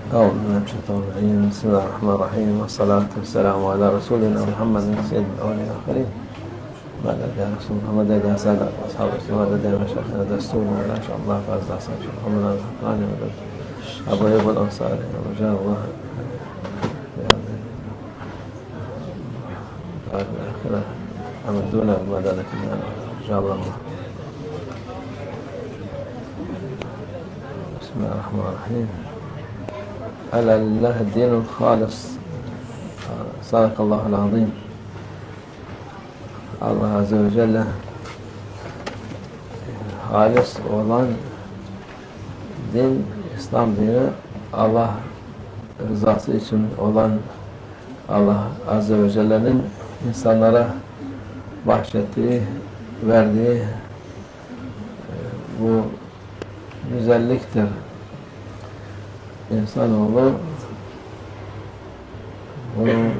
أعوذ بالله من الشيطان الرجيم بسم الله الرحمن الرحيم والصلاة والسلام على رسولنا محمد سيد الأولين والآخرين بعد يا رسول محمد يا سادة أصحاب السماء يا مشايخنا دستورنا ما شاء الله فاز أحسن شيخ محمد الحقاني أبو أيوب الأنصاري رجاء الله الآخرة أمدونا بمدادة الله إن شاء الله. بسم الله الرحمن الرحيم. ألا لله الدين الخالص صدق الله العظيم. Allah Azze ve Celle halis olan din, İslam dini, Allah rızası için olan, Allah Azze ve Celle'nin insanlara bahşettiği, verdiği bu güzelliktir. İnsanoğlu bunu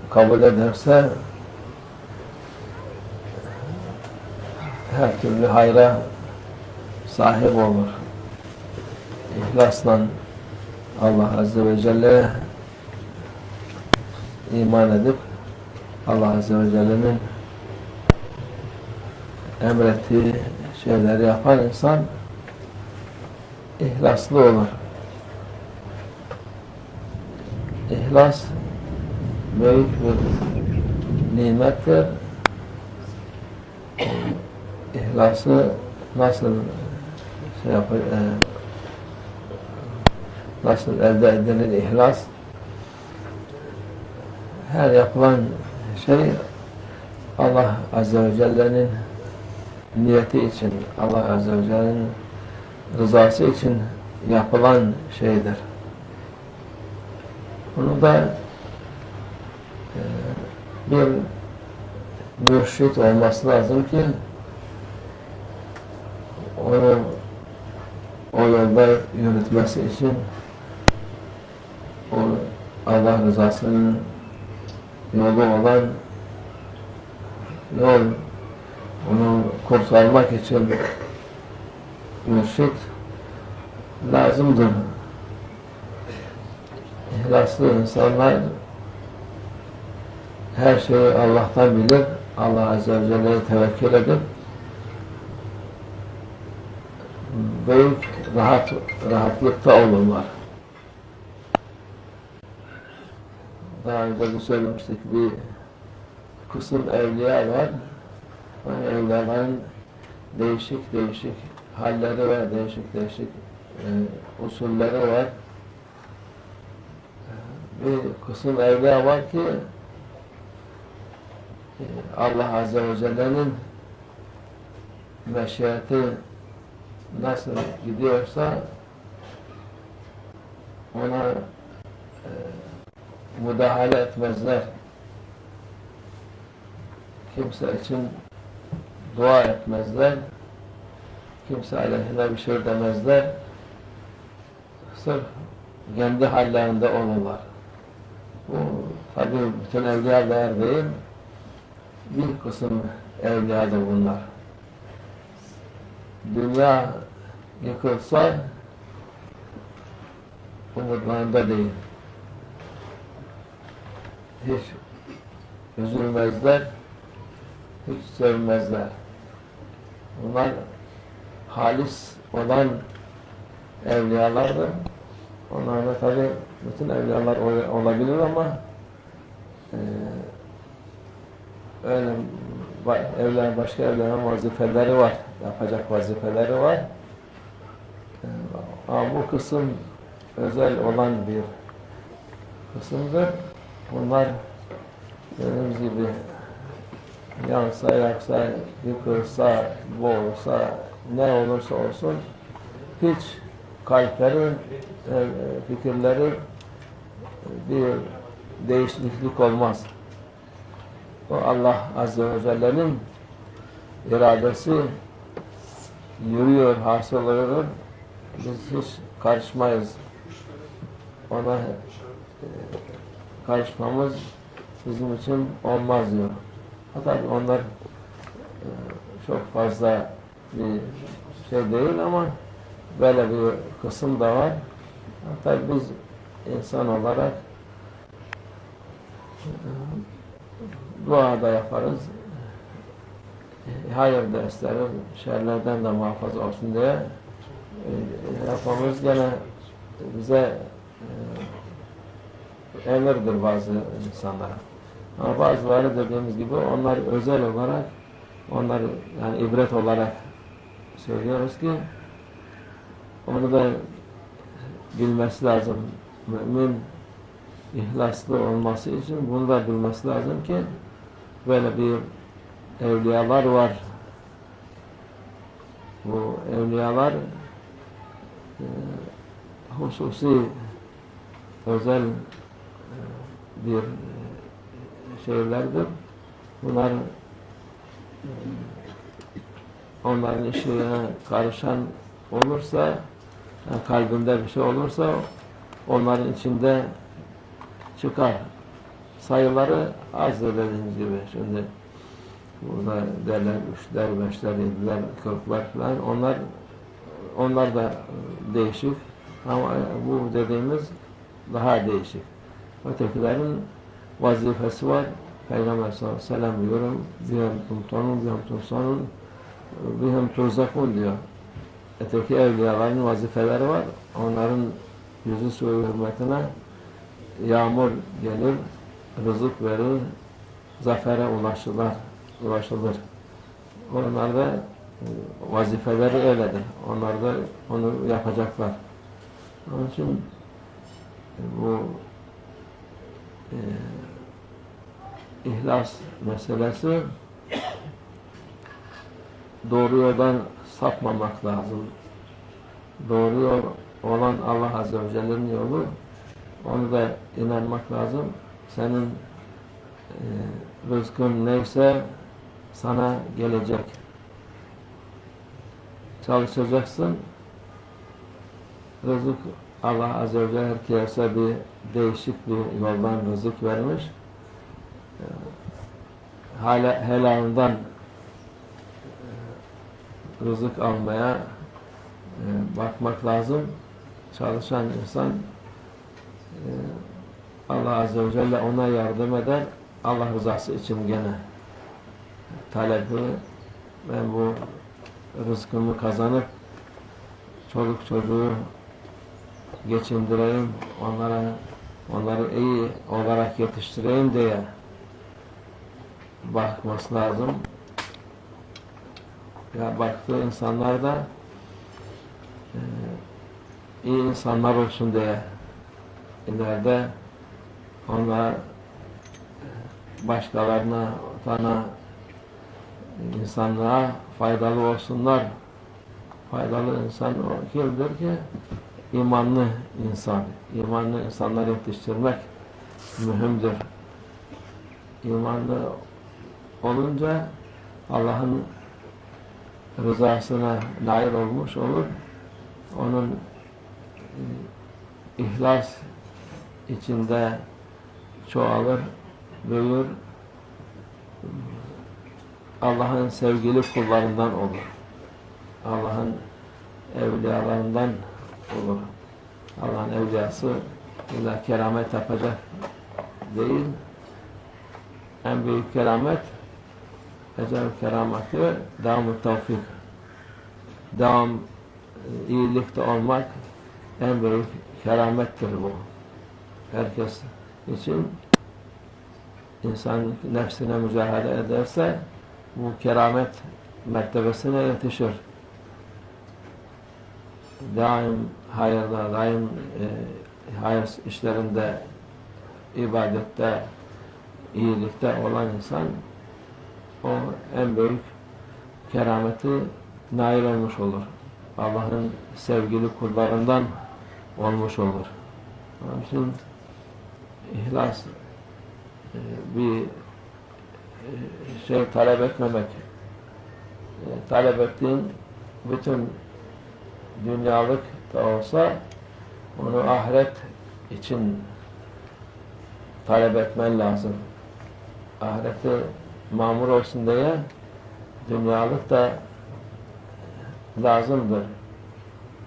kabul ederse her türlü hayra sahip olur. İhlasla Allah Azze ve Celle'ye iman edip Allah Azze ve Celle'nin emrettiği şeyleri yapan insan ihlaslı olur. İhlas büyük bir nimettir. İhlası nasıl nasıl elde edilir ihlas? Her yapılan şey Allah Azze ve Celle'nin niyeti için, Allah Azze ve Celle'nin rızası için yapılan şeydir. Bunu da bir mürşit olması lazım ki onu o yolda yürütmesi için o Allah rızasının yolu olan yol, onu kurtarmak için mürşit lazımdır. İhlaslı insanlar her şeyi Allah'tan bilir, Allah Azze ve Celle'ye tevekkül edip büyük rahatlıkta olurlar. Daha önce de söylemiştik, bir kısım evliya var. O evliyaların değişik halleri var, değişik usulleri var. Bir kısım evliya var ki Allah Azze ve Celle'nin meşiyeti nasıl gidiyorsa ona müdahale etmezler. Kimse için dua etmezler. Kimse aleyhine bir şey demezler. Sırf kendi hallerinde olurlar. Bu tabi bütün evliyalar değil, bir kısım evliyadır bunlar. Dünya yıkılsa umutlarında değil. Hiç üzülmezler, hiç sevmezler. Bunlar halis olan evliyalardır. Onlarda tabi bütün evliyalar olabilir ama öyle başka evliyanın vazifeleri var, yapacak vazifeleri var. Ama bu kısım özel olan bir kısımdır. Bunlar dediğimiz gibi yansa, yaksa, yıkılsa, boğulsa, ne olursa olsun hiç kalpleri, fikirleri bir değişiklik olmaz. O Allah Azze ve Celle'nin iradesi yürüyor, hasıl oluyor. Biz hiç karışmayız. Ona karışmamız bizim için olmaz diyor. Hatta onlar çok fazla bir şey değil ama böyle bir kısım da var. Tabi biz insan olarak dua da yaparız. Hayır da isteriz. Şerlerden de muhafaza olsun diye yapmamız gene bize emirdir bazı insanlara. Ama bazıları dediğimiz gibi onlar özel olarak, onları yani ibret olarak söylüyoruz ki onu da bilmesi lazım. Mümin ihlaslı olması için bunu da bilmesi lazım ki böyle bir evliyalar var. Bu evliyalar hususi özel bir şeylerdir. Bunlar onların işine karışan olursa, yani kalbinde bir şey olursa onların içinde çıkar. Sayıları az dediğiniz gibi. Şimdi burada derler 3'ler, 5'ler, 7'ler, 40'lar falan. Onlar da değişik. Ama bu dediğimiz daha değişik. Ötekilerin vazifesi var. Peygamber sallallahu aleyhi ve sellem diyorum. Bihim tumtanun, bihim tumsanun, bihim turzakun diyor. Öteki evliyaların vazifeleri var. Onların yüzü suyu hürmetine yağmur gelir, rızık verir, zafere ulaşılır. Onlar da vazifeleri öyledir. Onlar da onu yapacaklar. Onun için bu ihlas meselesi doğru yoldan sapmamak lazım. Doğru yol olan Allah Azze ve Celle'nin yolu, onu da inanmak lazım. Senin rızkın neyse sana gelecek. Çalışacaksın. Rızık Allah Azze ve Celle herkese bir değişik bir yoldan rızık vermiş. Helalından rızık almaya bakmak lazım. Çalışan insan Allah Azze ve Celle ona yardım eder. Allah rızası için gene talebi, ben bu rızkımı kazanıp çoluk çocuğu geçindireyim, onları iyi olarak yetiştireyim diye bakması lazım. Ya baktığı insanlar da iyi insanlar olsun diye ileride onlar başkalarına, sana, insanlığa faydalı olsunlar. Faydalı insan o kimdir ki? İmanlı insan. İmanlı insanları yetiştirmek mühimdir. İmanlı olunca Allah'ın rızasına nail olmuş olur. Onun ihlas içinde çoğalır, büyür. Allah'ın sevgili kullarından olur. Allah'ın evliyalarından olur. Allah'ın evliyası illa keramet yapacak değil. En büyük keramet, ecel kerameti, devam-ı tevfik. Devam iyilikte olmak en büyük keramettir bu. Herkes için insan nefsine mücadele ederse bu keramet mertebesine yetişir. Daim hayırda, daim hayır işlerinde, ibadette, iyilikte olan insan o en büyük kerameti nail olmuş olur. Allah'ın sevgili kullarından olmuş olur. Onun için ihlas bir şey talep etmemek. Talep ettiğin bütün dünyalık da olsa onu ahiret için talep etmen lazım. Ahireti mamur olsun diye dünyalık da lazımdır.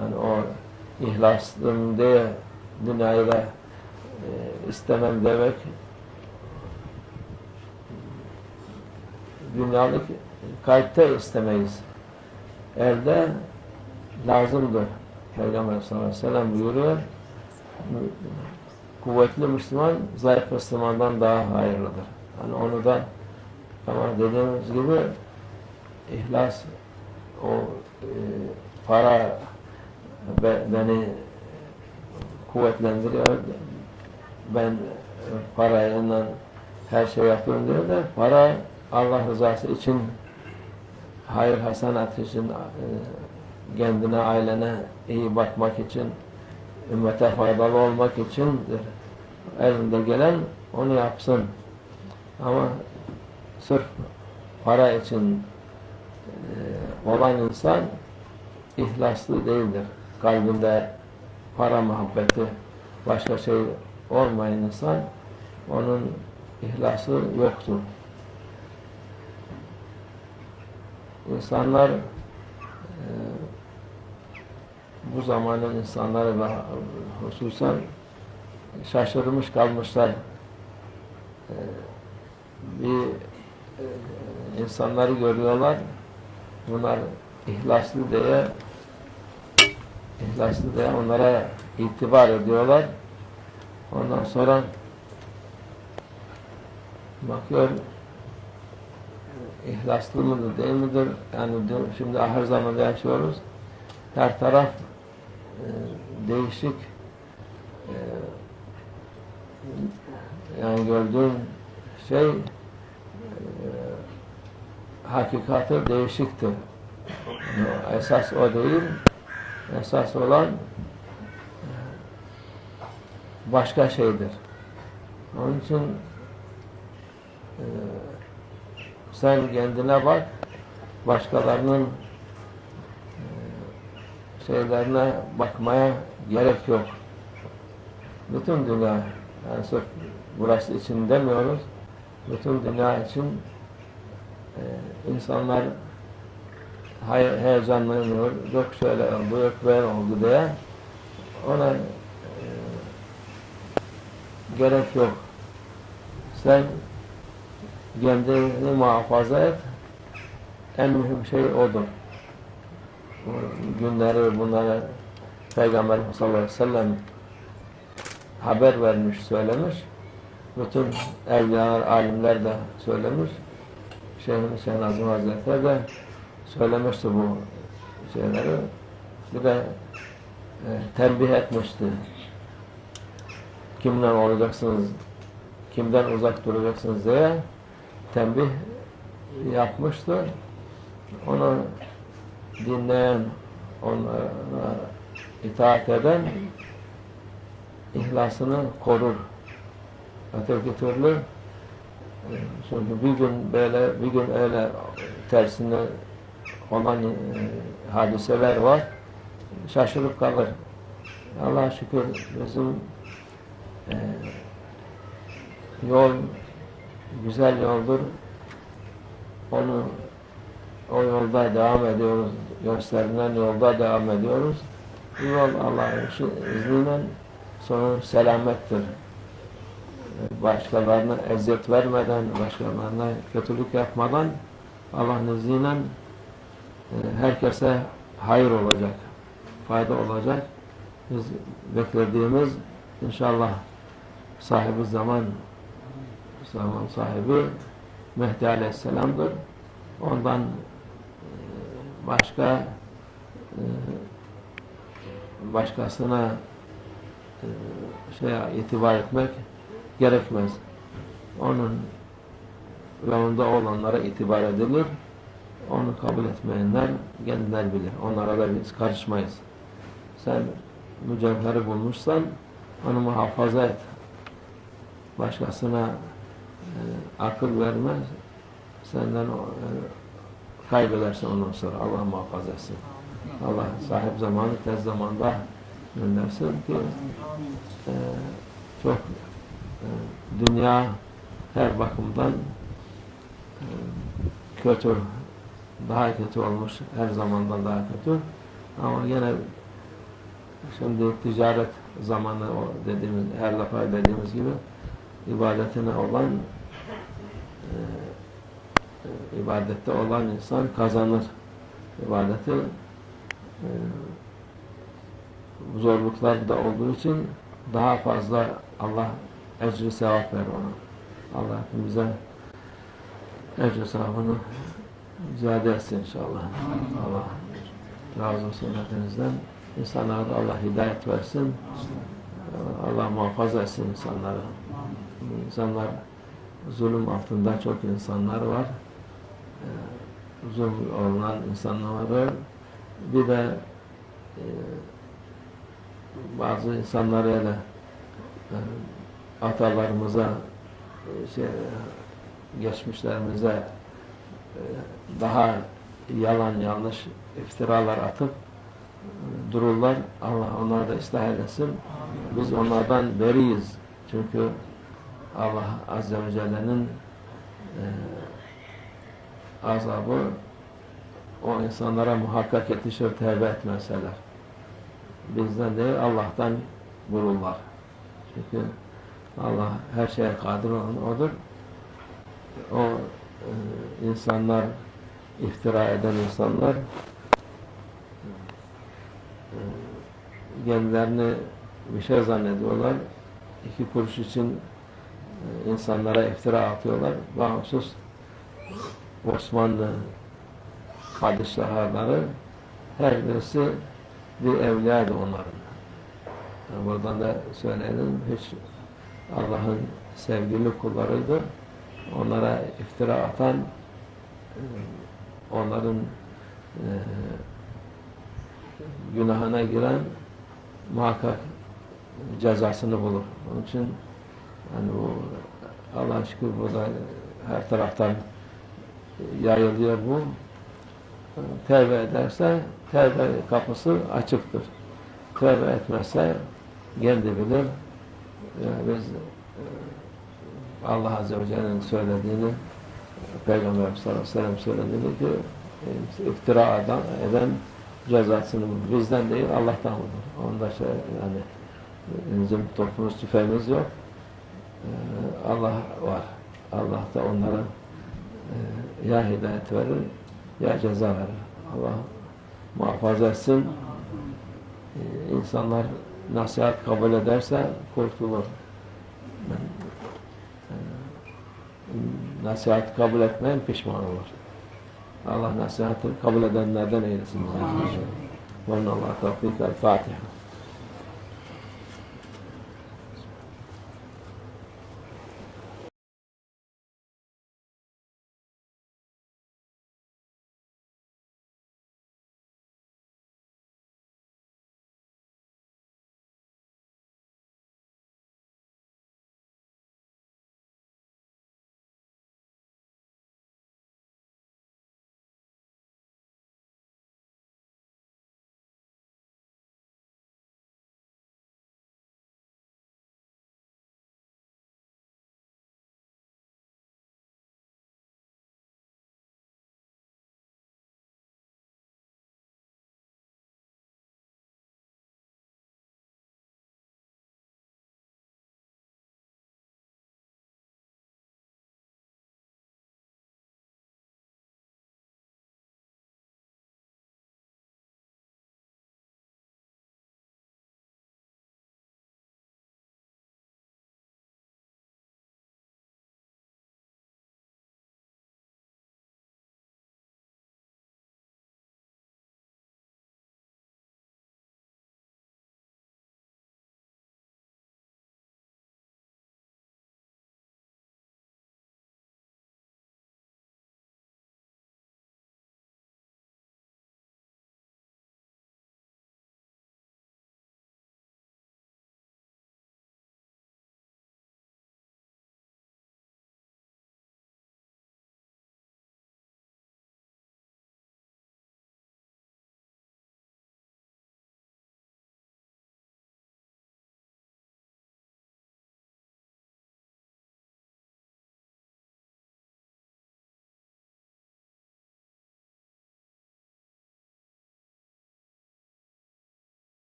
Yani o ihlaslım diye dünyayı da istemem demek, dünyalık kalpte istemeyiz. Elde lazımdır. Peygamber sallallahu aleyhi ve sellem buyuruyor, kuvvetli Müslüman zayıf Müslümandan daha hayırlıdır. Yani onu da ama dediğimiz gibi ihlas, o para beni kuvvetlendiriyor. Ben parayla her şey yapıyorum diyor da para Allah rızası için, hayır hasenat için, kendine, ailene iyi bakmak için, ümmete faydalı olmak içindir. Elinde gelen onu yapsın. Ama sırf para için olan insan ihlaslı değildir. Kalbinde para muhabbeti, başka şey olmayan insan, onun ihlası yoktur. İnsanlar bu zamanın insanları ve hususen şaşırmış kalmışlar. Bir insanları görüyorlar, bunlar ihlaslı diye onlara itibar ediyorlar. Ondan sonra bakıyor, ihlaslı mıdır değil midir? Yani şimdi ahir zamanda yaşıyoruz. Her taraf değişik, yani gördüğün şey hakikati değişiktir. Yani esas o değil. Esas olan başka şeydir. Onun için sen kendine bak, başkalarının şeylerine bakmaya gerek yok. Bütün dünya, yani sırf burası için demiyoruz, bütün dünya için insanlar heyecanlanıyor, yok şöyle oldu, yok böyle oldu diye ona gerek yok. Sen kendini muhafaza et, en mühim şey odur. Bu günleri bunlara Peygamber sallallahu aleyhi ve sellem haber vermiş, söylemiş. Bütün evliyalar, alimler de söylemiş. Şeyh Mehmed Adil'in de söylemişti bu şeyleri. Bir de tembih etmişti. Kimle olacaksınız, kimden uzak duracaksınız diye tembih yapmıştı. Onu dinleyen, ona itaat eden ihlasını korur. Öteki türlü çünkü bir gün böyle, bir gün öyle tersine olan hadiseler var. Şaşırıp kalır. Allah'a şükür bizim yol güzel yoldur. O yolda devam ediyoruz. Gösterilen yolda devam ediyoruz. Bu yol Allah'ın izniyle sonu selamettir. Başkalarına eziyet vermeden, başkalarına kötülük yapmadan Allah'ın izniyle herkese hayır olacak, fayda olacak. Biz beklediğimiz inşallah sahibi zaman sahibi Mehdi Aleyhisselam'dır. Ondan başkasına itibar etmek gerekmez. Onun yolunda olanlara itibar edilir. Onu kabul etmeyenler kendileri bilir. Onlara da biz karışmayız. Sen mücevheri bulmuşsan onu muhafaza et. Başkasına akıl vermez. Senden kaybedersin ondan sonra. Allah muhafaza etsin. Allah sahip zamanı tez zamanda göndersin ki çok dünya her bakımdan kötü, daha kötü olmuş, her zamandan daha kötü. Ama yine Şimdi ticaret zamanı, o dediğimiz, her defa dediğimiz gibi ibadetine olan ibadette olan insan kazanır. İbadeti zorluklar da olduğu için daha fazla Allah ecri sevap verir ona. Allah hepimize ecri sevabını ziyade etsin inşallah. Allah razı olsun hepinizden. İnsanlara da Allah hidayet versin. Allah muhafaza etsin insanları. İnsanlar, zulüm altında çok insanlar var. Zulüm olunan insanlar var. Bir de bazı insanlar öyle atalarımıza, geçmişlerimize daha yalan yanlış iftiralar atıp dururlar. Allah onları da ıslah eylesin. Biz onlardan beriyiz. Çünkü Allah Azze ve Celle'nin azabı o insanlara muhakkak yetişir tevbe etmeseler. Bizden değil, Allah'tan vururlar. Çünkü Allah her şeye kadir olan O'dur. O insanlar, iftira eden insanlar kendilerini bir şey zannediyorlar. 2 kuruş için insanlara iftira atıyorlar. Bahusuz Osmanlı padişahları her birisi bir evliyaydı onların. Yani buradan da söyleyelim, hiç Allah'ın sevgili kullarıydı. Onlara iftira atan onların günahına giren muhakkak cezasını bulur. Onun için yani bu Allah'a şükür burada her taraftan yayılıyor bu. Tevbe ederse tevbe kapısı açıktır. Tevbe etmezse kendi bilir. Biz Allah Azze ve Celle'nin söylediğini, Peygamber sallallahu aleyhi ve sellem söylediğini ki iftira eden cezasını bulur. Bizden değil, Allah'tan bulur. Onda yani bizim toplumumuz, tüfeğimiz yok. Allah var. Allah da onlara ya hidayet verir ya ceza verir. Allah muhafaza etsin. İnsanlar nasihat kabul ederse kurtulur. Nasihat kabul etmeyen pişman olur. Allah nasihatı kabul edenlerden eylesin. Vallahu tevfik. El-Fatiha.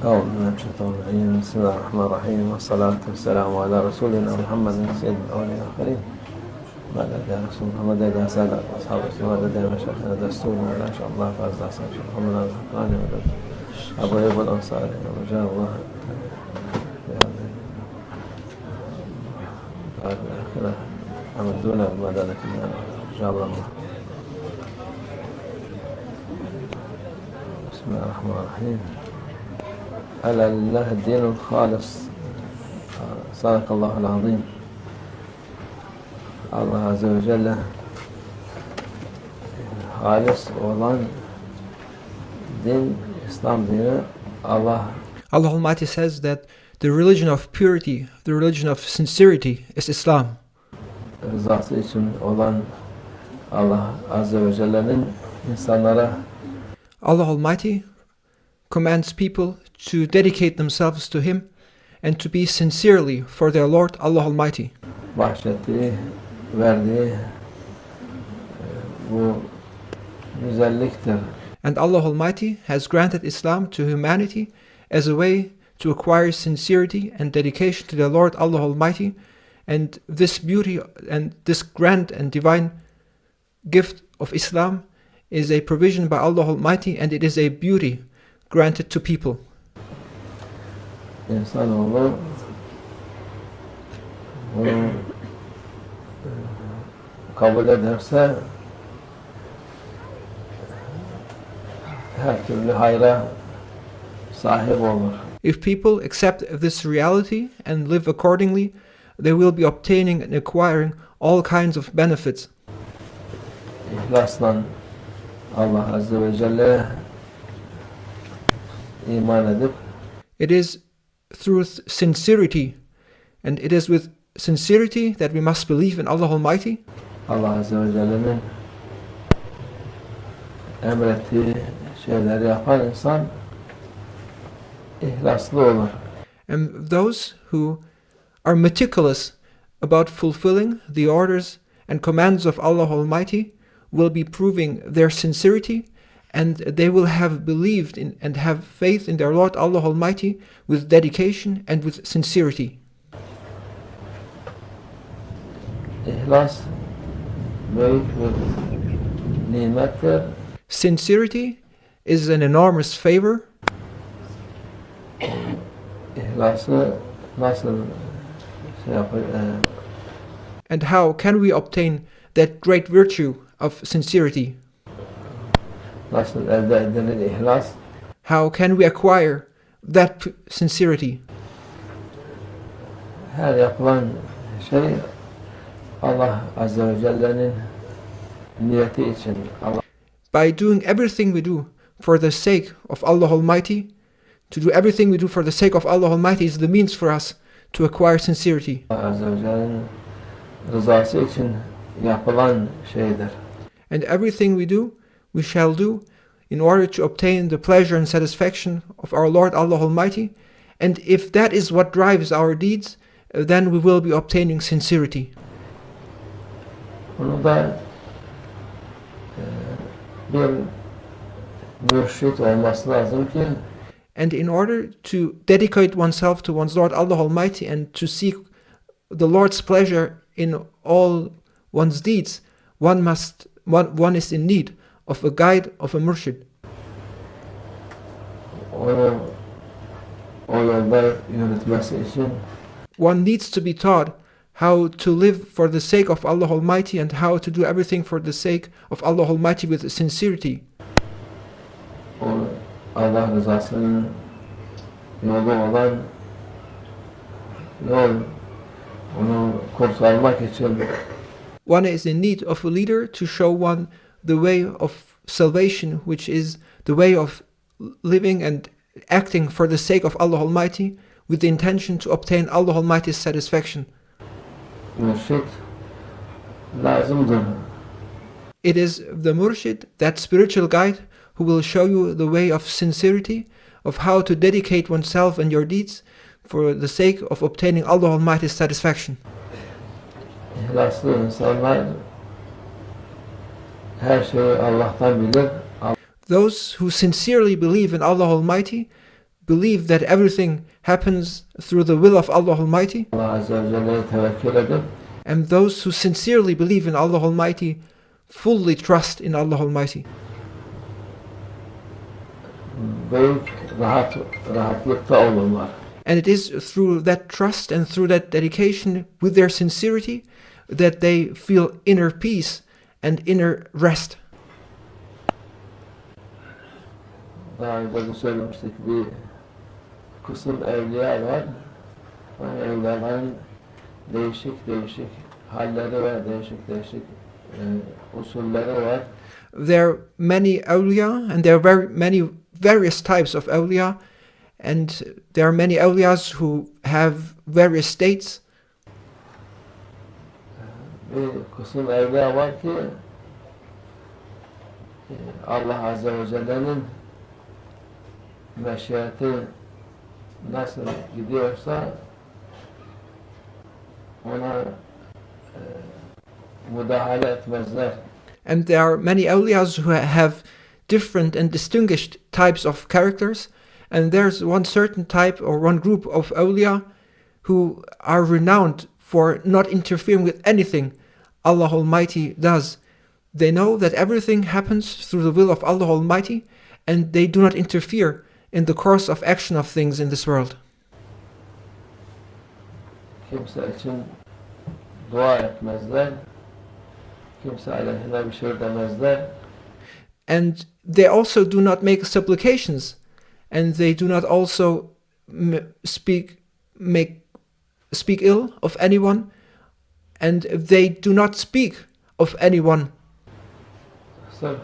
أعوذ بالله من الشيطان الرجيم بسم الله الرحمن الرحيم والصلاة والسلام على رسولنا محمد سيد الأولين والآخرين بعد يا رسول محمد يا سادة أصحاب رسول الله يا مشايخنا دستورنا إن شاء الله فاز أحسن شيخ محمد الحقاني أبو أيوب الأنصاري رجاء الله في الآخرة أمدونا بمدادة إن شاء الله. بسم الله الرحمن الرحيم. ألا لله الدين الخالص صدق الله العظيم. Allah Azze ve Celle halis olan din, İslam dini. Allah Almighty says that the religion of purity, the religion of sincerity is Islam. Rızası için olan Allah Azze ve Celle'nin insanlara Allah Almighty commands people to dedicate themselves to Him and to be sincerely for their Lord Allah Almighty. bahşettiği, verdiği bu güzelliktir. And Allah Almighty has granted Islam to humanity as a way to acquire sincerity and dedication to their Lord Allah Almighty, and this beauty and this grand and divine gift of Islam is a provision by Allah Almighty, and it is a beauty granted to people. İnsanoğlu bunu kabul ederse her türlü hayra sahip olur. If people accept this reality and live accordingly, they will be obtaining and acquiring all kinds of benefits. İhlasla Allah Azze ve Celle iman edip It is through sincerity, and it is with sincerity that we must believe in Allah Almighty. Allah Azze ve Celle'nin emrettiği şeyleri yapan insan ihlaslı olur. And those who are meticulous about fulfilling the orders and commands of Allah Almighty will be proving their sincerity, and they will have believed in and have faith in their Lord Allah Almighty with dedication and with sincerity. İhlas büyük bir nimettir. Sincerity is an enormous favor. İhlası nasıl And how can we obtain that great virtue of sincerity? nasıl elde edilir ihlas? How can we acquire that sincerity? Her yapılan şey Allah Azze ve Celle'nin niyeti için. Allah By doing everything we do for the sake of Allah Almighty, to do everything we do for the sake of Allah Almighty is the means for us to acquire sincerity. Azze ve Celle'nin rızası için yapılan şeydir. And everything we do, we shall do in order to obtain the pleasure and satisfaction of our Lord Allah Almighty. And if that is what drives our deeds, then we will be obtaining sincerity. Bunu da bir mürşit olması lazım ki And in order to dedicate oneself to one's Lord Allah Almighty and to seek the Lord's pleasure in all one's deeds, one is in need of a guide, of a murshid. onu o yolda yürütmesi için One needs to be taught how to live for the sake of Allah Almighty and how to do everything for the sake of Allah Almighty with sincerity. o Allah rızasının yolu olan yol onu kurtarmak için One is in need of a leader to show one the way of salvation, which is the way of living and acting for the sake of Allah Almighty with the intention to obtain Allah Almighty's satisfaction. mürşit lazımdır. It is the murshid, that spiritual guide, who will show you the way of sincerity, of how to dedicate oneself and your deeds for the sake of obtaining Allah Almighty's satisfaction. İhlaslı insanlar her şeyi Allah'tan bilir. Those who sincerely believe in Allah Almighty believe that everything happens through the will of Allah Almighty, Allah Azze ve Celle'ye tevekkül edip and those who sincerely believe in Allah Almighty fully trust in Allah Almighty. büyük rahatlıkta olurlar. And it is through that trust and through that dedication with their sincerity that they feel inner peace and inner rest. Daha önce de söylemiştik, bir kısım evliya var. O evliyaların değişik halleri ve değişik usulleri var. There are many awliya, and there are very many various types of awliya, and there are many awliyas who have various states. Bir kısım evliya var ki Allah Azze ve Celle'nin meşiyeti nasıl gidiyorsa ona müdahale etmezler. And there are many awliyas who have different and distinguished types of characters, and there's one certain type or one group of awliya who are renowned for not interfering with anything Allah Almighty does. They know that everything happens through the will of Allah Almighty, and they do not interfere in the course of action of things in this world. Kimse için dua etmezler. Kimse aleyhine bir şey demezler. And they also do not make supplications, and they do not also speak ill of anyone, and they do not speak of anyone. Sırf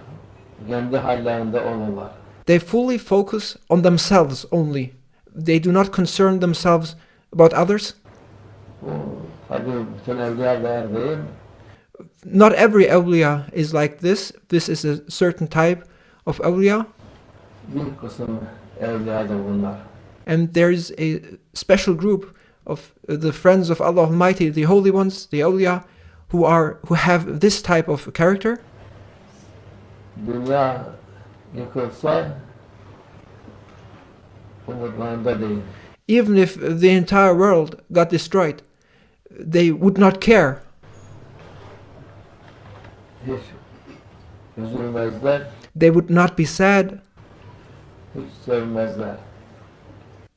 kendi hallerinde olurlar. They fully focus on themselves only. They do not concern themselves about others. Bu tabii bütün evliyalar değil. Not every awliya is like this. This is a certain type of awliya. Bir kısım evliyadır bunlar. And there is a special group of the friends of Allah Almighty, the holy ones, the awliya, who have this type of character. Dünya yıkılsa umutlarında değil. Even if the entire world got destroyed, they would not care. Hiç üzülmezler, They would not be sad, hiç sevmezler.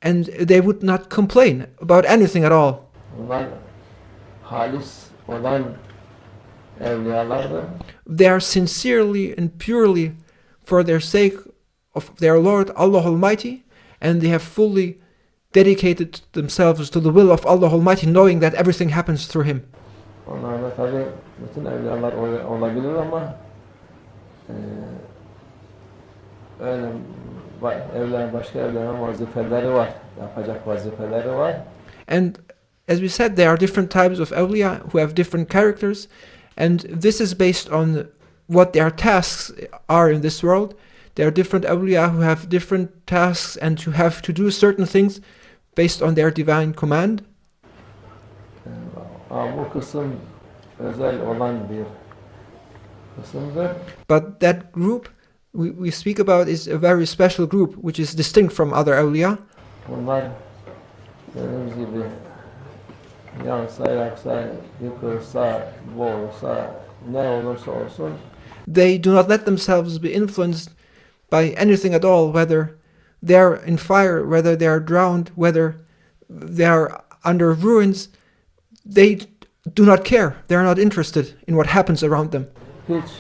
and they would not complain about anything at all. Bunlar halis olan evliyalardır. They are sincerely and purely for their sake of their Lord Allah Almighty, and they have fully dedicated themselves to the will of Allah Almighty, knowing that everything happens through Him. Onlarda tabi bütün evliyalar olabilir ama öyle başka evliyaların vazifeleri var, yapacak vazifeleri var. And as we said, there are different types of awliya who have different characters, and this is based on what their tasks are in this world. There are different awliya who have different tasks and who have to do certain things based on their divine command. Bu kısım özel olan bir kısımdır. But that group we speak about is a very special group which is distinct from other awliya. Bunlar dediğimiz gibi yansa, yaksa, yıkılsa, boğulsa, ne olursa olsun They do not let themselves be influenced by anything at all, whether they are in fire, whether they are drowned, whether they are under ruins. They do not care. They are not interested in what happens around them. hiç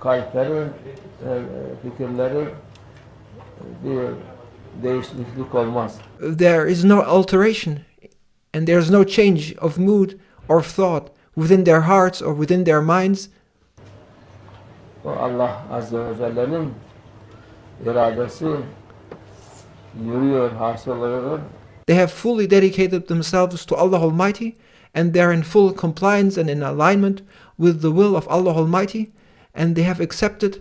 kalpleri, fikirleri bir değişiklik olmaz. There is no alteration, and there is no change of mood or thought within their hearts or within their minds. O Allah Azze ve Celle'nin iradesi yürüyor, hasıl oluyor. They have fully dedicated themselves to Allah Almighty, and they are in full compliance and in alignment with the will of Allah Almighty, and they have accepted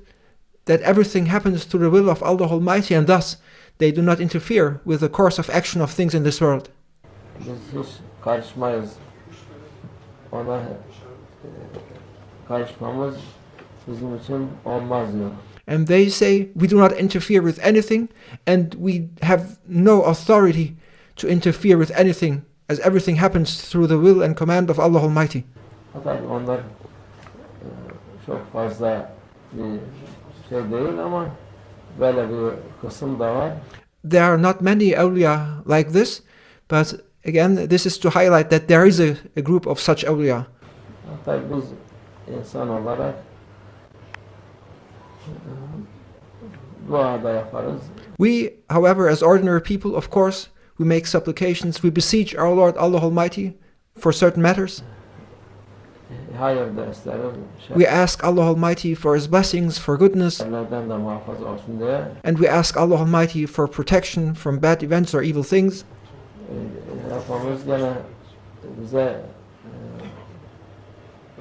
that everything happens through the will of Allah Almighty, and thus they do not interfere with the course of action of things in this world. Biz hiç karışmayız. Ona karışmamız bizim için olmaz diyor. And they say, we do not interfere with anything, and we have no authority to interfere with anything, as everything happens through the will and command of Allah Almighty. Fakat onlar çok fazla bir şey değil ama böyle bir kısım da var. There are not many awliya like this, but again, this is to highlight that there is a group of such awliya. Hatta biz insan olarak dua da yaparız. We, however, as ordinary people, of course, we make supplications, we beseech our Lord Allah Almighty for certain matters. Hayır da isteriz. We ask Allah Almighty for His blessings, for goodness, Şerlerden de muhafaza olsun diye and we ask Allah Almighty for protection from bad events or evil things. yapmamız gene bize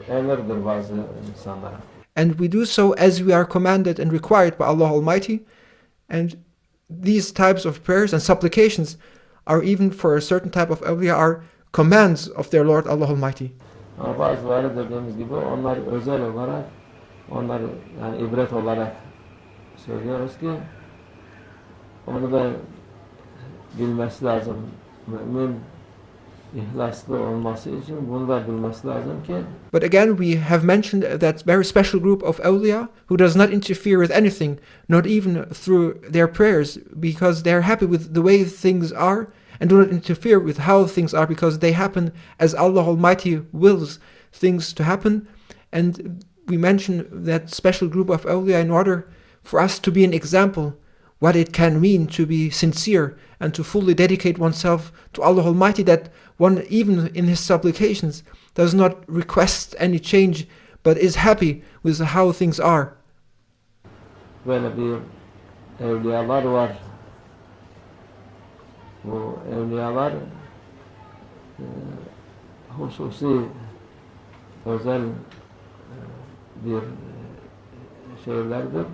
emirdir bazı insanlara. And we do so as we are commanded and required by Allah Almighty. And these types of prayers and supplications are, even for a certain type of awliya, are commands of their Lord Allah Almighty. Ama bazıları dediğimiz gibi onlar özel olarak, onları yani ibret olarak söylüyoruz ki onu da bilmesi lazım. Mümin ihlaslı olması için bunu da bilmesi lazım ki. But again, we have mentioned that very special group of awliya who does not interfere with anything, not even through their prayers, because they are happy with the way things are and do not interfere with how things are, because they happen as Allah Almighty wills things to happen. And we mention that special group of awliya in order for us to be an example what it can mean to be sincere and to fully dedicate oneself to Allah Almighty, that one, even in his supplications, does not request any change, but is happy with how things are. Böyle bir evliyalar var. Bu evliyalar hususi özel bir şeylerdir.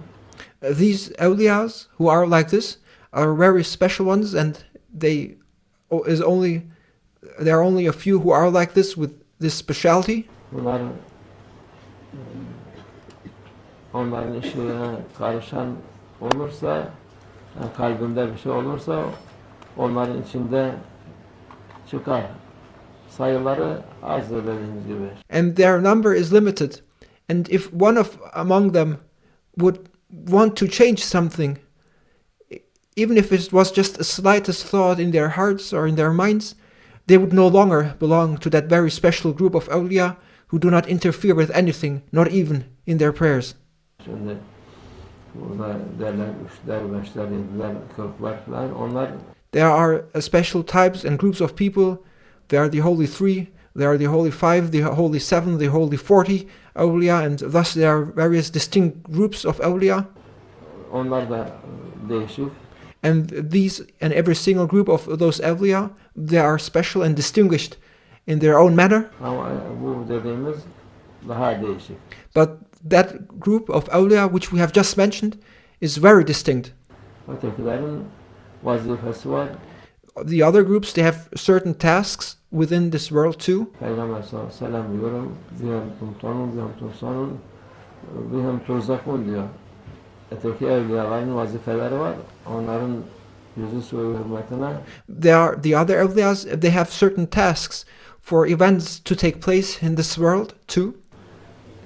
These awliyas who are like this are very special ones, and there are only a few who are like this with this specialty. Bunlar onların işine karışan olursa, yani kalbinde bir şey olursa onların içinde çıkar. Sayıları azdır dediğimiz gibi. And their number is limited. And if one of among them would want to change something, even if it was just a slightest thought in their hearts or in their minds, they would no longer belong to that very special group of awliya who do not interfere with anything, not even in their prayers. Şimdi burada derler üçler, beşler, yediler, kırklar falan onlar. There are special types and groups of people. There are the Holy Three, there are the Holy Five, the Holy Seven, the Holy 40 awliya, and thus there are various distinct groups of awliya. Onlar da değişik. And these and every single group of those awliya, they are special and distinguished in their own manner. Ama bu dediğimiz daha değişik. But that group of awliya which we have just mentioned is very distinct. Ötekilerin vazifesi var. The other groups, they have certain tasks within this world too. Peygamber sallallahu aleyhi ve sellem diyorum. Bihim tumtanun, bihim tursanun, bihim turzakun diyor. Öteki evliyaların vazifeleri var. Onların yüzü suyu hürmetine. The other awliyas, they have certain tasks for events to take place in this world too.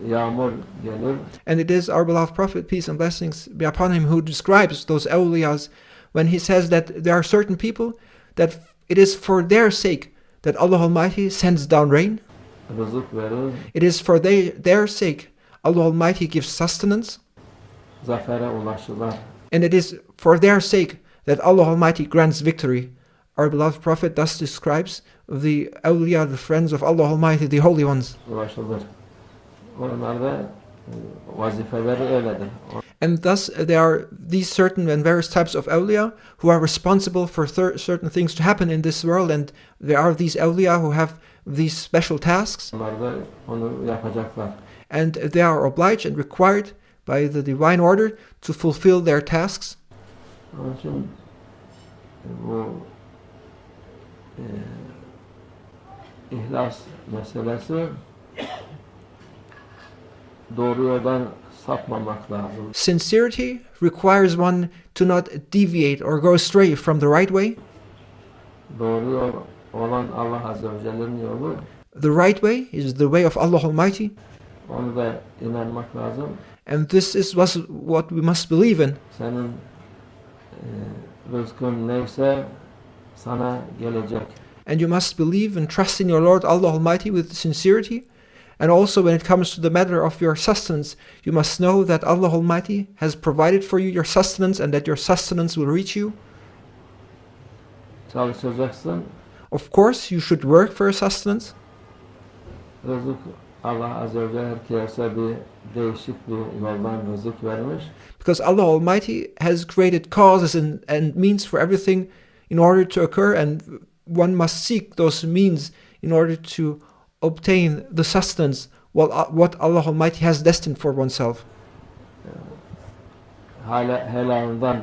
Yağmur gelir. And it is our beloved Prophet, peace and blessings be upon him, who describes those awliyas when he says that there are certain people that it is for their sake that Allah Almighty sends down rain. Rızık verir. It is for their sake Allah Almighty gives sustenance. Zafere ulaşırlar. And it is for their sake that Allah Almighty grants victory. Our beloved Prophet thus describes the awliya, the friends of Allah Almighty, the holy ones. Ulaşılır. Onlarda vazifeleri öyledir. And thus there are these certain and various types of awliya who are responsible for certain things to happen in this world, and there are these awliya who have these special tasks. Onlar da onu yapacaklar. And they are obliged and required by the divine order to fulfill their tasks. Onun için bu ihlas meselesi doğru yoldan sapmamak lazım. Sincerity requires one to not deviate or go astray from the right way. Doğru yol olan Allah Azze ve Celle'nin yolu. The right way is the way of Allah Almighty. Onu da inanmak lazım. And this is what we must believe in. Senin rızkın neyse sana gelecek. And you must believe and trust in your Lord Allah Almighty with sincerity. And also when it comes to the matter of your sustenance, you must know that Allah Almighty has provided for you your sustenance and that your sustenance will reach you. Çalışacaksın. Of course, you should work for your sustenance. Rızık Allah Azze ve Celle herkese bir değişik bir yoldan rızık vermiş. Because Allah Almighty has created causes and means for everything in order to occur, and one must seek those means in order to obtain the sustenance what Allah Almighty has destined for oneself. Helalından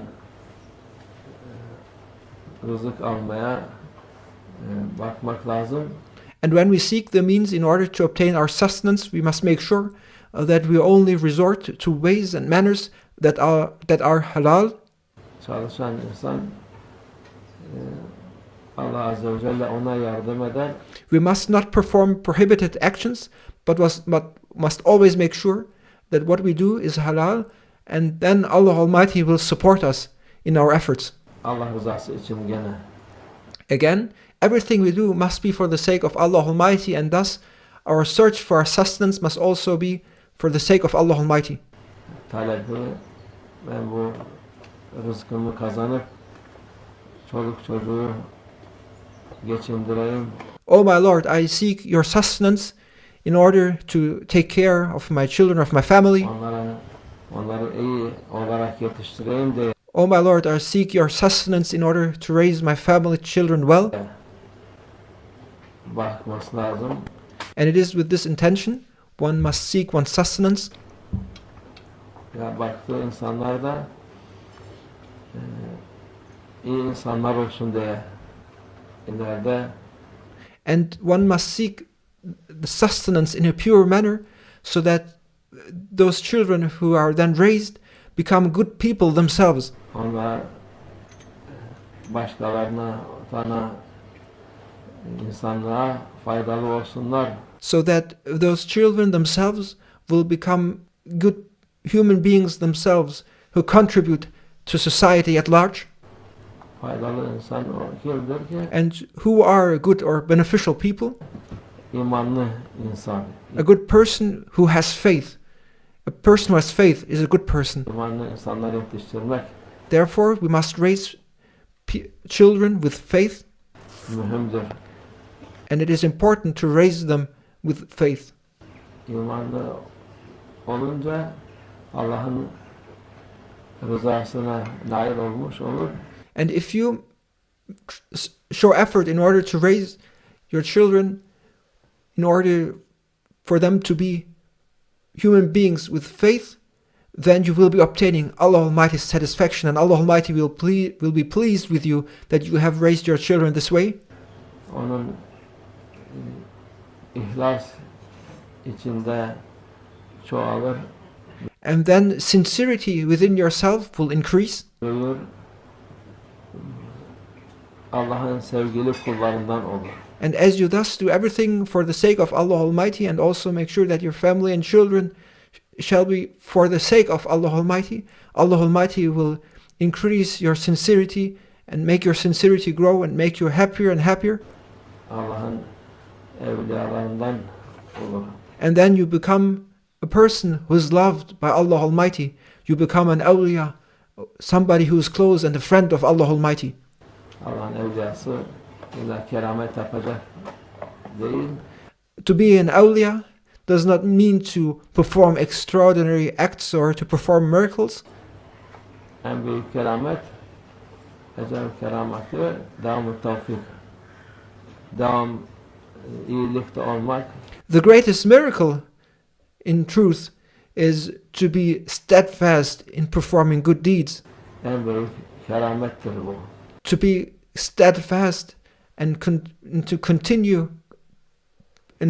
rızık almaya bakmak lazım. And when we seek the means in order to obtain our sustenance, we must make sure that we only resort to ways and manners that are halal. Çalışan insan Allah Azze ve Celle ona yardım eder. We must not perform prohibited actions, but must always make sure that what we do is halal, and then Allah Almighty will support us in our efforts. Allah rızası için gene. Again, everything we do must be for the sake of Allah Almighty, and thus our search for our sustenance must also be for the sake of Allah Almighty. Talebi, ben bu rızkımı kazanıp çoluk çocuğu geçindireyim. Oh my Lord, I seek your sustenance in order to take care of my children, of my family. Onları iyi olarak yetiştireyim diye. Oh my Lord, I seek your sustenance in order to raise my family children well. Bakması lazım. And it is with this intention one must seek one's sustenance. Ya baktığı insanlar da iyi insanlar olsun diye ileride. And one must seek the sustenance in a pure manner so that those children who are then raised become good people themselves. Onlar başkalarına, insanlığa faydalı olsunlar. So that those children themselves will become good human beings themselves who contribute to society at large. Faydalı insan o kimdir ki? And who are good or beneficial people? İmanlı insan. A good person who has faith. A person who has faith is a good person. İmanlı insanları yetiştirmek Therefore, we must raise children with faith. mühimdir. And it is important to raise them with faith. İmanlı olunca Allah'ın rızasına nail olmuş olur. And if you show effort in order to raise your children, in order for them to be human beings with faith, then you will be obtaining Allah Almighty's satisfaction, and Allah Almighty will be pleased with you that you have raised your children this way. Onun ihlas içinde çoğalır, And then sincerity within yourself will increase. büyür, Allah'ın sevgili kullarından olur. And as you thus do everything for the sake of Allah Almighty, and also make sure that your family and children shall be for the sake of Allah Almighty, Allah Almighty will increase your sincerity and make your sincerity grow and make you happier and happier. Allah'ın evliyalarından olur. And then you become a person who is loved by Allah Almighty. You become an awliya, somebody who is close and a friend of Allah Almighty. Allah'ın evliyası illa keramet yapacak değil. To be an awliya does not mean to perform extraordinary acts or to perform miracles. En büyük keramet, ecel kerameti, devam-ı tevfik. Devam iyilikte olmak. The greatest miracle, in truth, is to be steadfast in performing good deeds. En büyük keramettir bu. To be steadfast and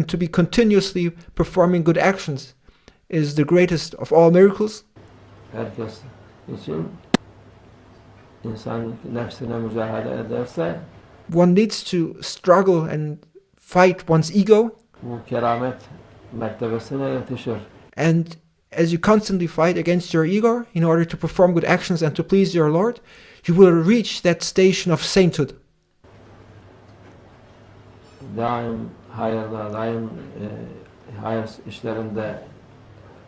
to be continuously performing good actions is the greatest of all miracles. Herkes için insan nefsine mücadele ederse One needs to struggle and fight one's ego. bu keramet mertebesine yetişir. And as you constantly fight against your ego in order to perform good actions and to please your Lord, you will reach that station of sainthood. Daim hayırda, daim hayır işlerinde,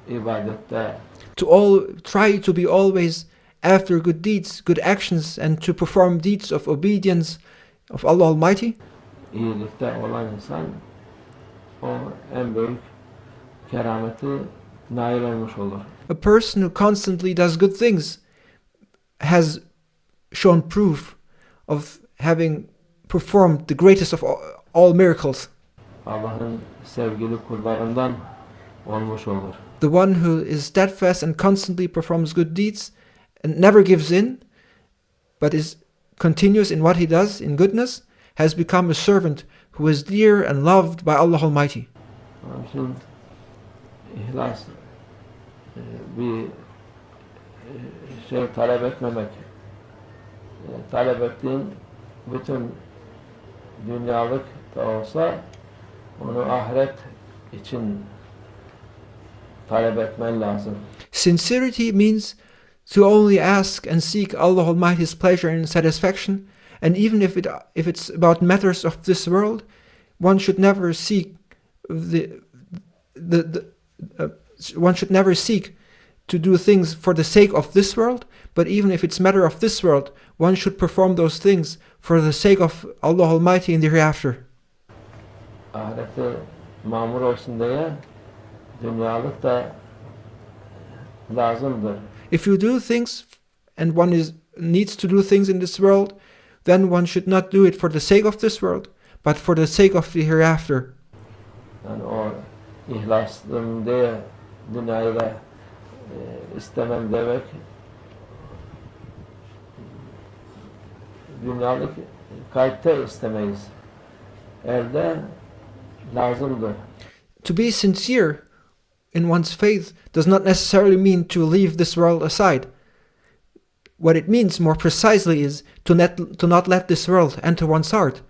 ibadette Try to be always after good deeds, good actions, and to perform deeds of obedience of Allah Almighty. iyilikte olan insan o en büyük kerameti nail olmuş olur. A person who constantly does good things has shown proof of having performed the greatest of all miracles. Allah'ın sevgili kullarından olmuş olur. The one who is steadfast and constantly performs good deeds and never gives in, but is continuous in what he does in goodness, has become a servant who is dear and loved by Allah Almighty. Onun için ihlas bir şey talep etmemek. Talep ettiğin bütün dünyalık da olsa onu ahiret için talep etmen lazım. Sincerity means to only ask and seek Allah Almighty's pleasure and satisfaction, and even if it's about matters of this world, one should never seek one should never seek to do things for the sake of this world, but even if it's matter of this world, one should perform those things for the sake of Allah Almighty in the hereafter. Ahirette mamur olsun diye dünyalık da lazımdır. If you do things and one needs to do things in this world, then one should not do it for the sake of this world, but for the sake of the hereafter. Yani o ihlaslım diye dünyayı da istemem demek dünyalık kalpte istemeyiz. Elde lazımdır. To be sincere in one's faith does not necessarily mean to leave this world aside. What it means more precisely is to not let this world enter one's heart.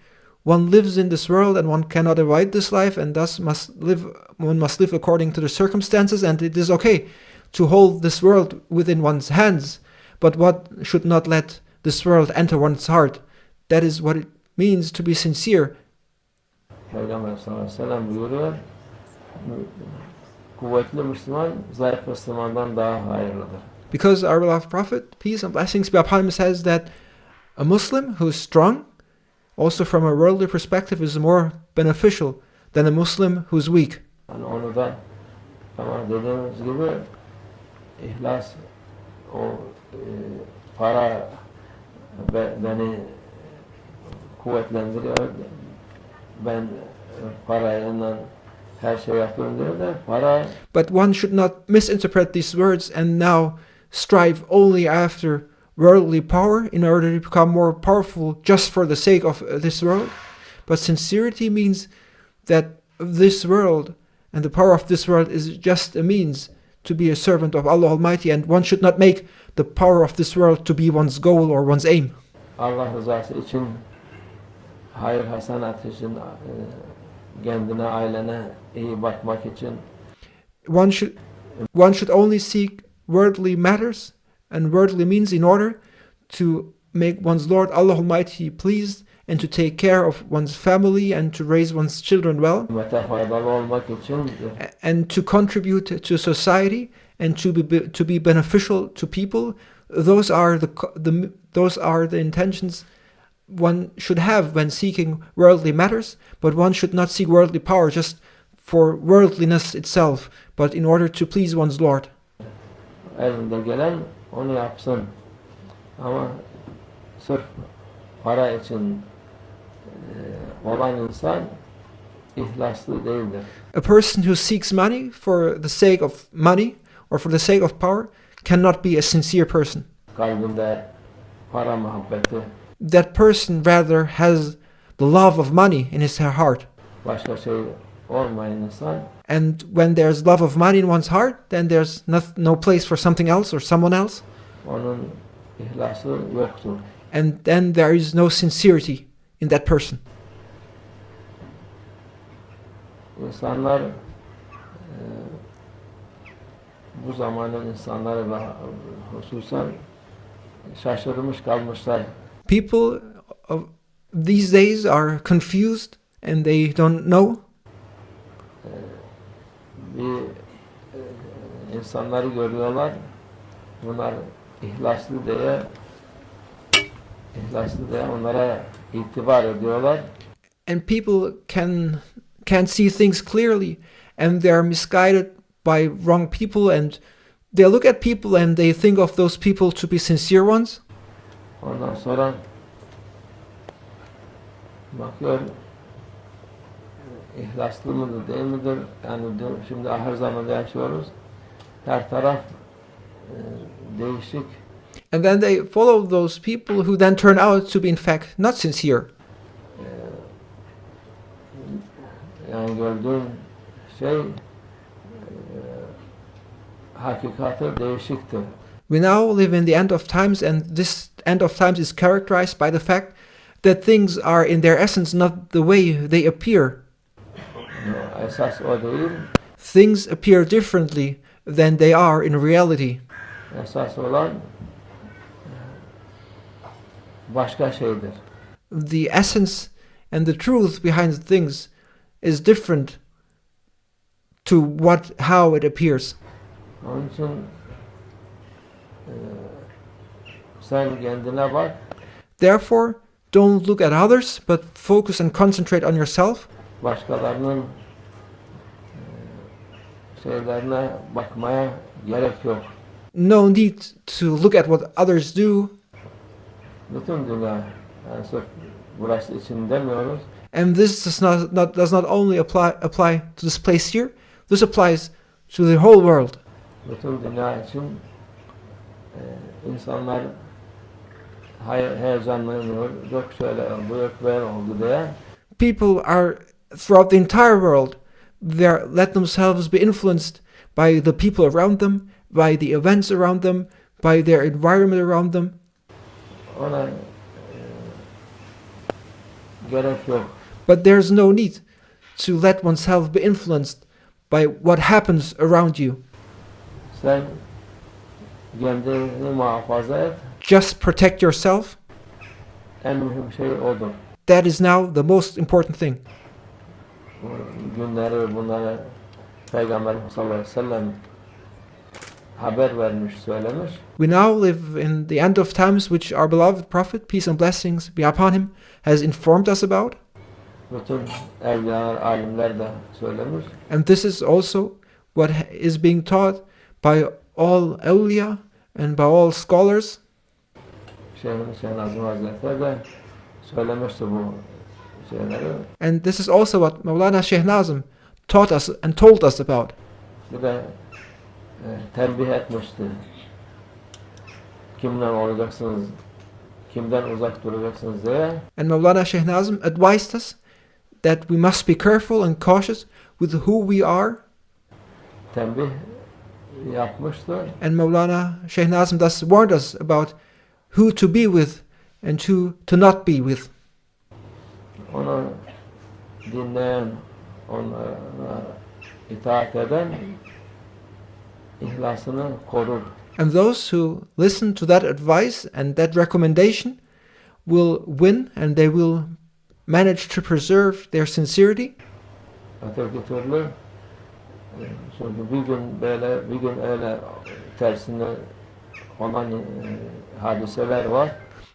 One lives in this world and one cannot avoid this life, and thus one must live according to the circumstances, and it is okay to hold this world within one's hands, but one should not let this world enter one's heart. That is what it means to be sincere. Peygamber sallallahu aleyhi ve sellem buyuruyor, kuvvetli Müslüman, zayıf Müslümandan daha hayırlıdır. Because our beloved Prophet, peace and blessings be upon him, says that a Muslim who is strong, also from a worldly perspective, is more beneficial than a Muslim who is weak. Yani onu da ama dediğimiz gibi ihlas, o para beni kuvvetlendiriyor. Ben parayla her şey yapıyorum diyor da para. But one should not misinterpret these words and now strive only after worldly power in order to become more powerful just for the sake of this world. But sincerity means that this world and the power of this world is just a means to be a servant of Allah Almighty, and one should not make the power of this world to be one's goal or one's aim. Allah rızası için, hayır hasenat için, kendine, ailene iyi bakmak için. One should only seek worldly matters and worldly means in order to make one's Lord Allah Almighty pleased and to take care of one's family and to raise one's children well, Faydalı olmak için, and to contribute to society and to be beneficial to people. Those are the intentions one should have when seeking worldly matters, but one should not seek worldly power just for worldliness itself, but in order to please one's Lord. elinde gelen onu yapsın. Ama sırf para için olan insan ihlaslı değildir. A person who seeks money for the sake of money or for the sake of power cannot be a sincere person. Kalbinde para muhabbeti, That person rather has the love of money in his heart. başka şey olmayan insan And when there's love of money in one's heart, then there's no place for something else or someone else. onun ihlası yoktur. And then there is no sincerity in that person. İnsanlar bu zamanın insanları ve hususen şaşırmış kalmışlar. People of these days are confused and they don't know. Bir insanları görüyorlar. Bunlar ihlaslı diye onlara itibar ediyorlar. And people can't see things clearly, and they are misguided by wrong people, and they look at people and they think of those people to be sincere ones. Ondan sonra bakıyor ihlaslı mıdır değil midir? Yani şimdi ahir zamanda yaşıyoruz. Her taraf değişik. And then they follow those people who then turn out to be in fact not sincere. Yani gördüğün şey hakikati değişiktir. We now live in the end of times, and this end of times is characterized by the fact that things are in their essence not the way they appear. Esas o değil. Things appear differently than they are in reality. Esas olan başka şeydir. The essence and the truth behind things is different to how it appears. Onun için sen kendine bak. Therefore, don't look at others, but focus and concentrate on yourself. Başkalarının şeylerine bakmaya gerek yok. No need to look at what others do. Bütün dünya, yani sırf burası için demiyoruz. And this does not only apply to this place here. This applies to the whole world. Bütün dünya için insanlar heyecanlanıyor. Yok şöyle oldu, yok böyle oldu diye. People are throughout the entire world. They let themselves be influenced by the people around them, by the events around them, by their environment around them. Ona gerek yok. But there's no need to let oneself be influenced by what happens around you. Sen kendini muhafaza et. Just protect yourself. En mühim şey odur. That is now the most important thing. Bu günleri bunları Peygamberimiz sallallahu aleyhi ve sellem haber vermiş, söylemiş. We now live in the end of times, which our beloved Prophet, peace and blessings be upon him, has informed us about. Bütün evliyalar, alimler de söylemiş. And this is also what is being taught by all awliya and by all scholars. Şeyh Nazım Hazretleri de söylemişti bu şeyleri. And this is also what Mawlana Şeyh Nazım taught us and told us about. Bir de tembih etmişti. Kimden olacaksınız, kimden uzak duracaksınız diye. And Mawlana Şeyh Nazım advised us that we must be careful and cautious with who we are. Tembih yapmıştı. And Mawlana Şeyh Nazım thus warned us about who to be with and who to not be with. Onu dinleyen, ona itaat eden ihlasını korur. And those who listen to that advice and that recommendation will win, and they will manage to preserve their sincerity. Öteki türlü çünkü bir gün böyle, bir gün öyle tersine olan hadiseler var.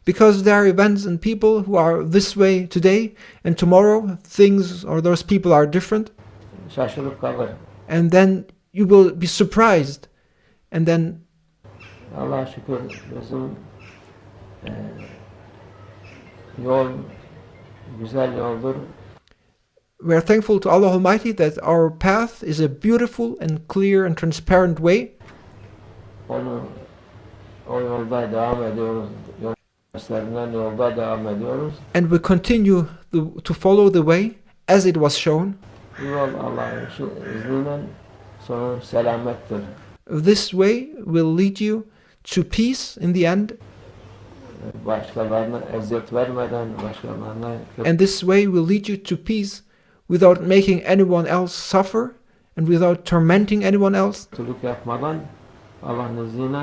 Because there are events and people who are this way today, and tomorrow things or those people are different. Şaşırıp kalır. And then you will be surprised. And then Allah'a şükür bizim yol güzel yoldur. we are thankful to Allah Almighty that our path is a beautiful and clear and transparent way. O yolda devam ediyoruz. Yol gösterilen yolda devam ediyoruz. And we continue to follow the way as it was shown. yol Allah'ın izniyle sonu selamettir. This way will lead you to peace in the end, Başkalarına eziyet vermeden, başkalarına and this way will lead you to peace without making anyone else suffer and without tormenting anyone else. kötülük yapmadan Allah'ın izniyle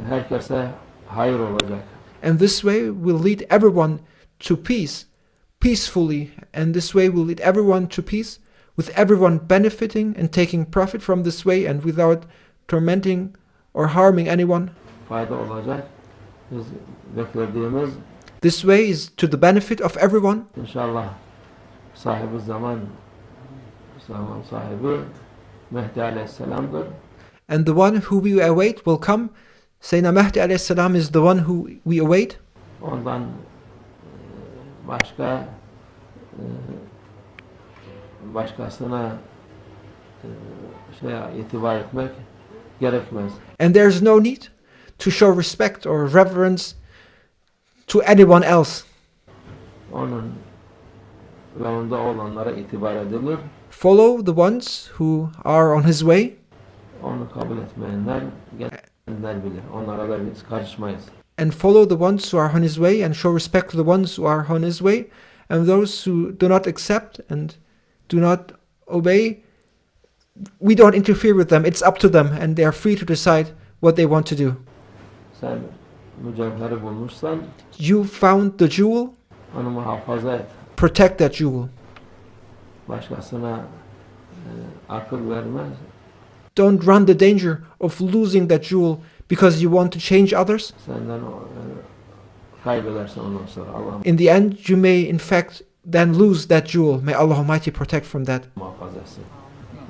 herkese hayır olacak. And this way will lead everyone to peace, peacefully, and this way will lead everyone to peace, with everyone benefiting and taking profit from this way and without tormenting or harming anyone. Fayda olacak. Biz beklediğimiz This way is to the benefit of everyone. inşallah zaman sahibi Mehdi Aleyhisselam'dır. And the one who we await will come. Sayyidina Mehdi alayhi salam is the one who we await. Ondan başka başkasına itibar etmek gerekmez. And there's no need to show respect or reverence to anyone else. Onun yolunda olanlara itibar edilir. Follow the ones who are on his way, Onu kabul etmeyenler kendiler bilir. Onlara da biz karışmayız. and follow the ones who are on his way and show respect to the ones who are on his way, and those who do not accept and do not obey, we don't interfere with them. It's up to them, and they are free to decide what they want to do. Sen mücevheri bulmuşsan You found the jewel, onu muhafaza et. protect that jewel. Başkasına akıl vermez. Don't run the danger of losing that jewel because you want to change others. Senden kaybedersin ondan sonra. Allah In the end, you may in fact then lose that jewel. May Allah Almighty protect from that. muhafaza etsin.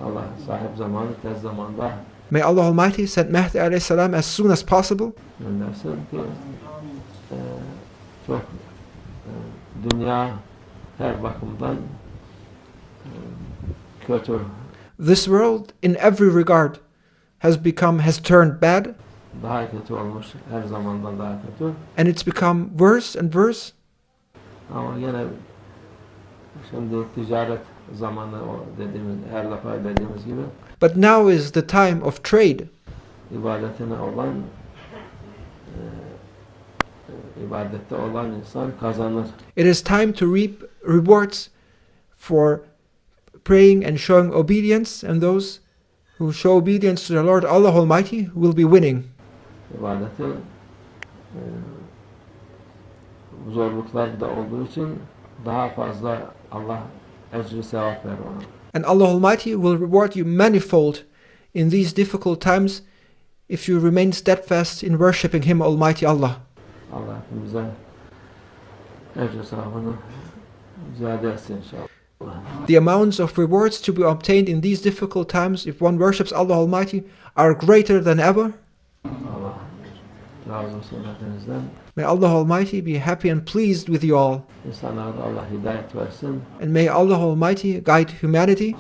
Allah sahip zamanı tez zamanda May Allah Almighty send Mehdi alayhi salam as soon as possible, göndersin ki çok dünya her bakımdan kötü. This world in every regard has turned bad, Daha kötü olmuş. Her zamandan daha kötü. and it's become worse and worse. Ama yine şimdi ticaret zamanı o dediğimiz, her defa dediğimiz gibi But now is the time of trade. ibadetine olan ibadette olan insan kazanır. It is time to reap rewards for praying and showing obedience, and those who show obedience to the Lord Allah Almighty will be winning. İbadeti zorluklar da olduğu için daha fazla Allah ecri sevap verir ona. And Allah Almighty will reward you manifold in these difficult times if you remain steadfast in worshipping Him, Almighty Allah. Allah hepimize ecri sevabını ziyade etsin inşallah. The amounts of rewards to be obtained in these difficult times if one worships Allah Almighty are greater than ever. Allah razı olsun hepinizden. May Allah Almighty be happy and pleased with you all. İnsanlara da Allah hidayet versin. And may Allah Almighty guide humanity.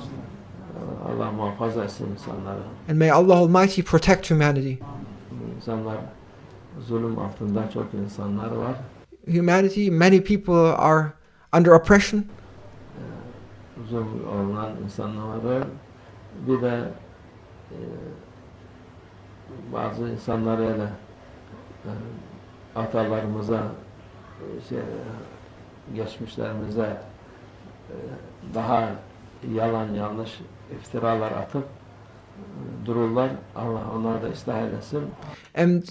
Allah muhafaza etsin insanları. And may Allah Almighty protect humanity. İnsanlar zulüm altında çok insanlar var. Humanity, many people are under oppression. Zulüm olunan insanlar var. Bir de bazı insanlar öyle atalarımıza geçmişlerimize daha yalan yanlış iftiralar atıp dururlar. Allah onları da ıslah eylesin. And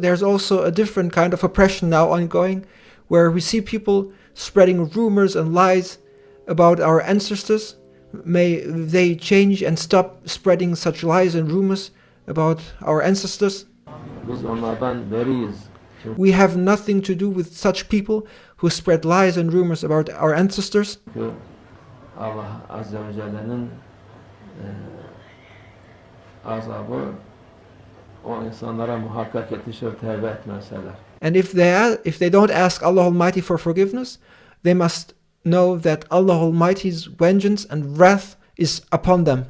there's also a different kind of oppression now ongoing, where we see people spreading rumors and lies about our ancestors. May they change and stop spreading such lies and rumors about our ancestors. Biz onlardan beriyiz. We have nothing to do with such people who spread lies and rumors about our ancestors. Çünkü Allah Azze ve Celle'nin azabı o insanlara muhakkak yetişir tevbe etmezseler. And if they don't ask Allah Almighty for forgiveness, they must know that Allah Almighty's vengeance and wrath is upon them.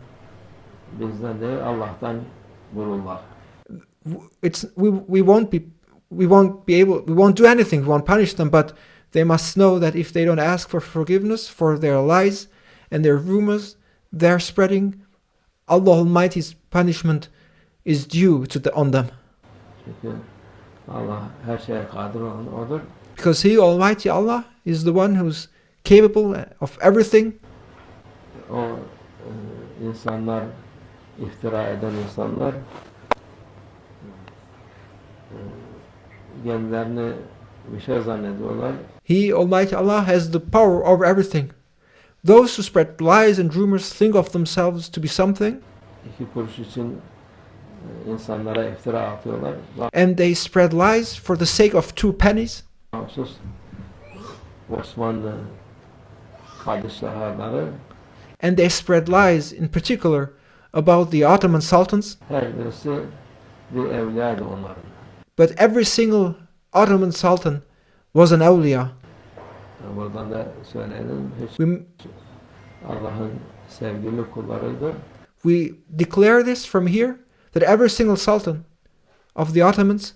Bizden değil Allah'tan vururlar. We won't do anything, we won't punish them, but they must know that if they don't ask for forgiveness for their lies and their rumors they're spreading, Allah Almighty's punishment is due on them. Çünkü Allah her şeye kadir olan odur. Because He, Almighty Allah, is the one who's capable of everything. O insanlar, iftira eden insanlar kendilerini bir şey zannediyorlar. He, Almighty Allah, has the power over everything. Those who spread lies and rumors think of themselves to be something, İki kuruş için insanlara iftira atıyorlar. and they spread lies for the sake of 2 pennies. Mahsus Osmanlı padişahları And they spread lies in particular about the Ottoman sultans. her birisi bir evliyaydı onların. But every single Ottoman sultan was an awliya. Buradan da söyleyelim, hiç We, Allah'ın sevgili kullarıydı. we declare this from here, that every single sultan of the Ottomans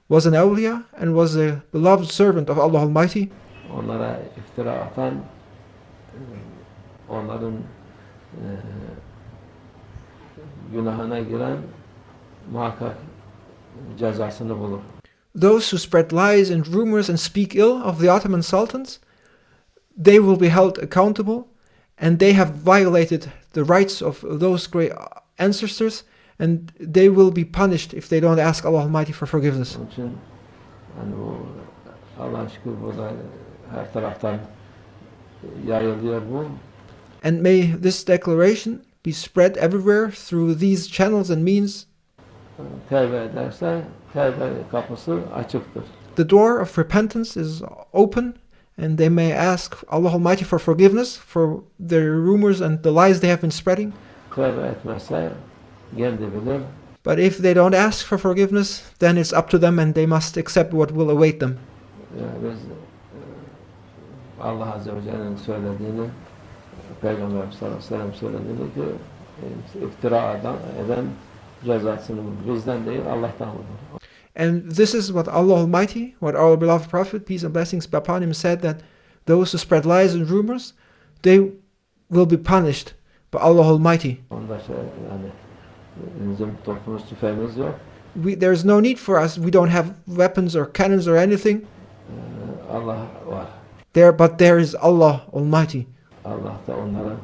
was an awliya and was a beloved servant of Allah Almighty. Onlara iftira atan onların günahına giren muhakkak cezasını bulur. Those who spread lies and rumors and speak ill of the Ottoman sultans, they will be held accountable, and they have violated the rights of those great ancestors, and they will be punished if they don't ask Allah Almighty for forgiveness. Onun için hani bu Allah'a şükür burada her taraftan yayılıyor bu. And may this declaration be spread everywhere through these channels and means. Tevbe ederse tevbe kapısı açıktır. The door of repentance is open, and they may ask Allah Almighty for forgiveness for their rumors and the lies they have been spreading. Tevbe etmezse kendi bilir. But if they don't ask for forgiveness, then it's up to them, and they must accept what will await them. Biz Allah Azze ve Celle'nin söylediğini, Peygamber sallallahu aleyhi ve sellem söylediğini ki iftira eden cezasını bulur. Bizden değil, Allah'tan bulur. And this is what Allah Almighty, what our beloved Prophet, peace and blessings be upon him, said, that those who spread lies and rumors, they will be punished by Allah Almighty. Onda yani bizim topumuz, tüfeğimiz yok. There's no need for us. We don't have weapons or cannons or anything. Allah var. But there is Allah Almighty. Allah da onlara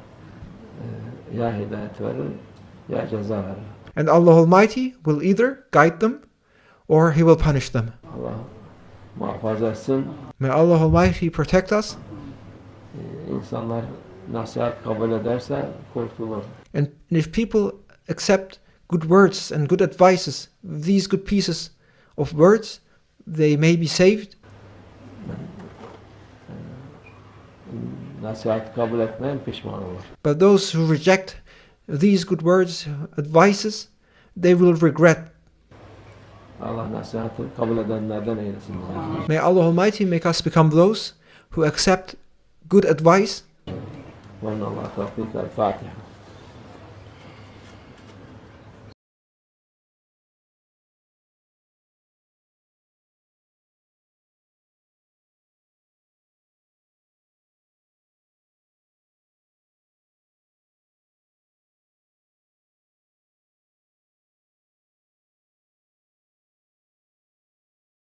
ya hidayet verir ya ceza verir. And Allah Almighty will either guide them or He will punish them. Allah muhafaza etsin. May Allah Almighty protect us. İnsanlar nasihat kabul ederse kurtulur. And if people accept good words and good advices, these good pieces of words, they may be saved. Nasihat kabul etmeyen pişman olur. But those who reject these good words, advices, they will regret. Allah nasihatı kabul edenlerden eylesin. May Allah Almighty make us become those who accept good advice. Ve Allah tevfik el Fatiha.